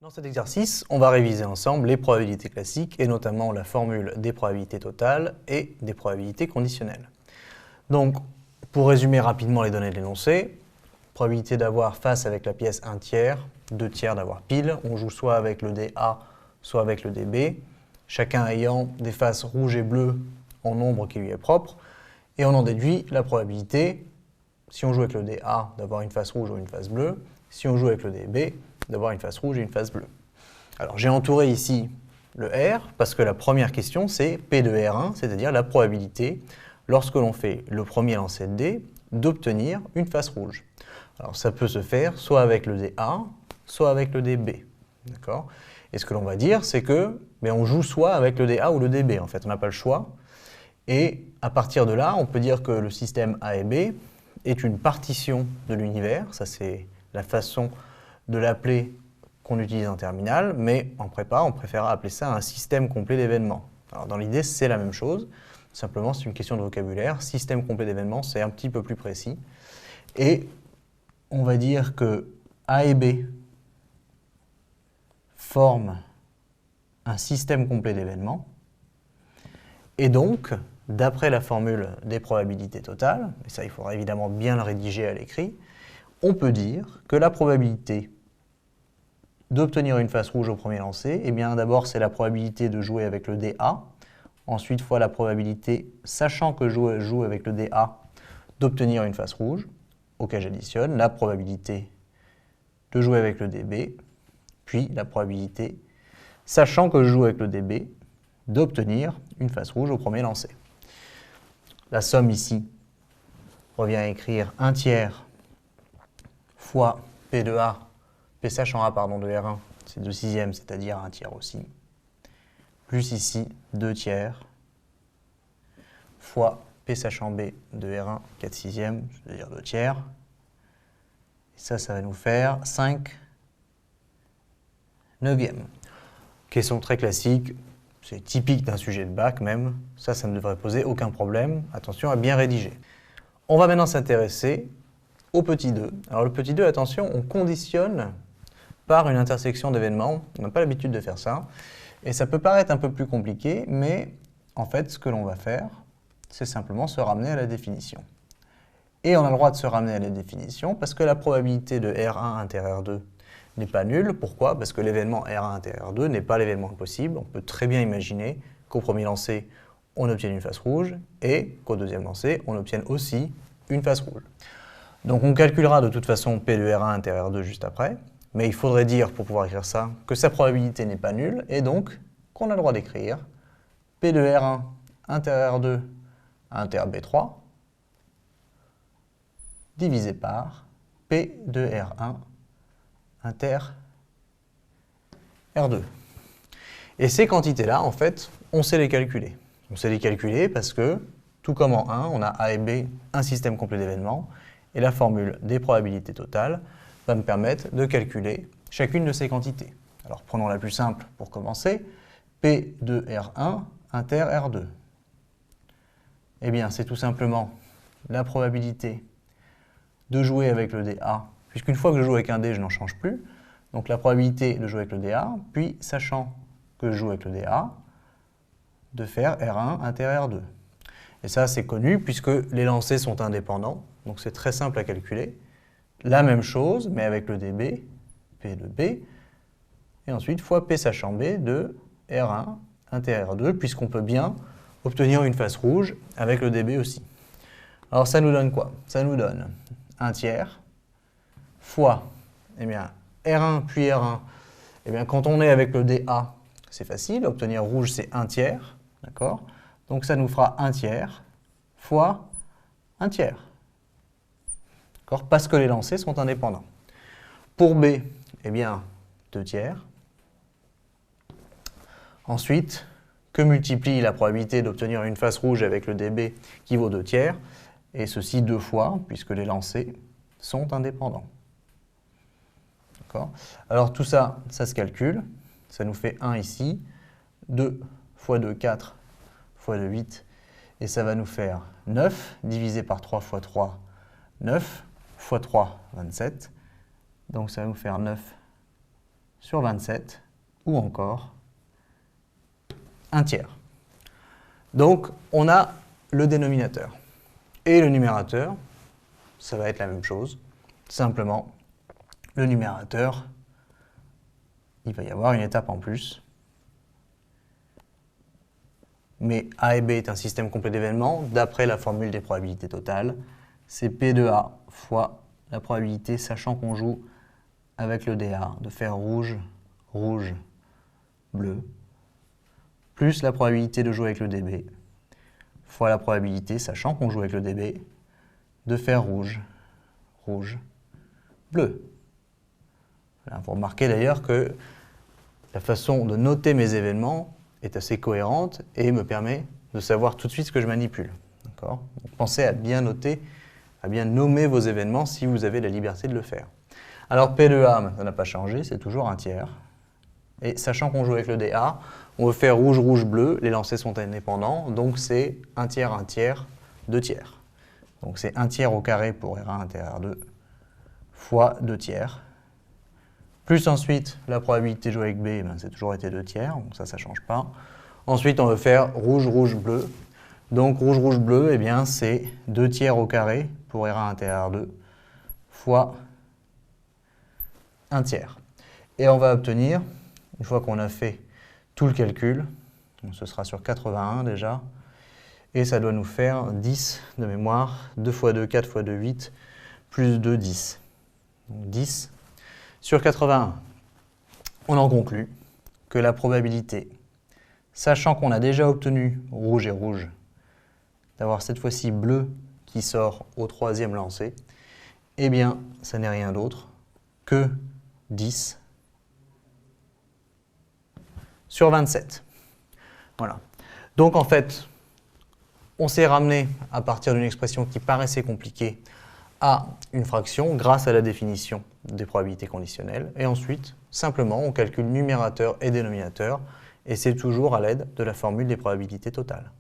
Dans cet exercice, on va réviser ensemble les probabilités classiques et notamment la formule des probabilités totales et des probabilités conditionnelles. Donc, pour résumer rapidement les données de l'énoncé, probabilité d'avoir face avec la pièce 1 tiers, 2 tiers d'avoir pile, on joue soit avec le dé A, soit avec le dé B, chacun ayant des faces rouges et bleues en nombre qui lui est propre, et on en déduit la probabilité, si on joue avec le dé A, d'avoir une face rouge ou une face bleue, si on joue avec le dé B, d'avoir une face rouge et une face bleue. Alors j'ai entouré ici le R parce que la première question c'est P de R1, c'est-à-dire la probabilité, lorsque l'on fait le premier lancer de dé, d'obtenir une face rouge. Alors ça peut se faire soit avec le dé A, soit avec le dé B. D'accord ? Et ce que l'on va dire, c'est que on joue soit avec le dé A ou le dé B, en fait, on n'a pas le choix. Et à partir de là, on peut dire que le système A et B est une partition de l'univers, ça c'est la façon de l'appeler qu'on utilise en terminale, mais en prépa, on préfère appeler ça un système complet d'événements. Alors dans l'idée, c'est la même chose, simplement c'est une question de vocabulaire. Système complet d'événements, c'est un petit peu plus précis. Et on va dire que A et B forment un système complet d'événements, et donc, d'après la formule des probabilités totales, et ça il faudra évidemment bien le rédiger à l'écrit, on peut dire que la probabilité d'obtenir une face rouge au premier lancer, eh bien d'abord c'est la probabilité de jouer avec le dé A, ensuite fois la probabilité, sachant que je joue avec le dé A, d'obtenir une face rouge, auquel j'additionne la probabilité de jouer avec le dé B, puis la probabilité, sachant que je joue avec le dé B, d'obtenir une face rouge au premier lancer. La somme ici revient à écrire 1 tiers fois P de A, P sachant A pardon, de R1, c'est 2 sixièmes, c'est-à-dire 1 tiers aussi, plus ici 2 tiers fois P sachant B de R1, 4 sixièmes, c'est-à-dire 2 tiers. Et ça va nous faire 5 neuvièmes. Question très classique, c'est typique d'un sujet de bac même, ça ne devrait poser aucun problème, attention à bien rédiger. On va maintenant s'intéresser au petit 2. Alors le petit 2, attention, on conditionne par une intersection d'événements, on n'a pas l'habitude de faire ça, et ça peut paraître un peu plus compliqué, mais en fait ce que l'on va faire, c'est simplement se ramener à la définition. Et on a le droit de se ramener à la définition parce que la probabilité de R1 inter R2 n'est pas nulle. Pourquoi? Parce que l'événement R1 inter R2 n'est pas l'événement impossible. On peut très bien imaginer qu'au premier lancer, on obtienne une face rouge et qu'au deuxième lancer, on obtienne aussi une face rouge. Donc on calculera de toute façon P de R1 inter R2 juste après, mais il faudrait dire, pour pouvoir écrire ça, que sa probabilité n'est pas nulle et donc qu'on a le droit d'écrire P de R1 inter R2 inter B3 divisé par P de R1 inter R2. Et ces quantités-là, en fait, on sait les calculer. On sait les calculer parce que, tout comme en 1, on a A et B, un système complet d'événements, et la formule des probabilités totales va me permettre de calculer chacune de ces quantités. Alors prenons la plus simple pour commencer, P de R1 inter R2. Eh bien, c'est tout simplement la probabilité de jouer avec le dé A, puisqu'une fois que je joue avec un dé, je n'en change plus. Donc la probabilité de jouer avec le dé A, puis sachant que je joue avec le dé A, de faire R1 inter R2. Et ça, c'est connu puisque les lancers sont indépendants, donc c'est très simple à calculer. La même chose, mais avec le dB, P de B, et ensuite fois P sachant B de R1 inter R2, puisqu'on peut bien obtenir une face rouge avec le dB aussi. Alors ça nous donne quoi? Ça nous donne 1 tiers fois R1 puis R1. Quand on est avec le dA, c'est facile, obtenir rouge c'est 1 tiers, d'accord? Donc ça nous fera 1 tiers fois 1 tiers, d'accord? Parce que les lancers sont indépendants. Pour B, 2 tiers. Ensuite, que multiplie la probabilité d'obtenir une face rouge avec le dB qui vaut 2 tiers, et ceci 2 fois, puisque les lancers sont indépendants. Alors tout ça, ça se calcule, ça nous fait 1 ici, 2 fois 2, 4 fois 2, 8, et ça va nous faire 9, divisé par 3 fois 3, 9, fois 3, 27, donc ça va nous faire 9 sur 27, ou encore 1 tiers. Donc, on a le dénominateur. Et le numérateur, ça va être la même chose. Simplement, le numérateur, il va y avoir une étape en plus. Mais A et B est un système complet d'événements. D'après la formule des probabilités totales, c'est P de A fois la probabilité, sachant qu'on joue avec le dA, de faire rouge, rouge, bleu, plus la probabilité de jouer avec le dB, fois la probabilité, sachant qu'on joue avec le dB, de faire rouge, rouge, bleu. Voilà, vous remarquez d'ailleurs que la façon de noter mes événements est assez cohérente et me permet de savoir tout de suite ce que je manipule. Donc, pensez à bien noter, à bien nommer vos événements si vous avez la liberté de le faire. Alors P de A, ça n'a pas changé, c'est toujours 1 tiers. Et sachant qu'on joue avec le dA, on veut faire rouge, rouge, bleu, les lancers sont indépendants, donc c'est 1 tiers, 2 tiers. Donc c'est 1 tiers au carré pour R1 intérieur 2 fois 2 tiers. Plus ensuite, la probabilité de jouer avec B, c'est toujours été 2 tiers, donc ça ne change pas. Ensuite, on veut faire rouge, rouge, bleu. Donc rouge, rouge, bleu, eh bien c'est 2 tiers au carré pour R1 intérieur 2 fois 1 tiers. Et on va obtenir, une fois qu'on a fait tout le calcul, donc ce sera sur 81 déjà, et ça doit nous faire 10 de mémoire, 2 fois 2, 4 fois 2, 8, plus 2, 10. Donc 10 sur 81. On en conclut que la probabilité, sachant qu'on a déjà obtenu rouge et rouge, d'avoir cette fois-ci bleu qui sort au 3e lancer, eh bien, ça n'est rien d'autre que 10 sur 27. Voilà. Donc en fait, on s'est ramené à partir d'une expression qui paraissait compliquée à une fraction grâce à la définition des probabilités conditionnelles. Et ensuite, simplement, on calcule numérateur et dénominateur, et c'est toujours à l'aide de la formule des probabilités totales.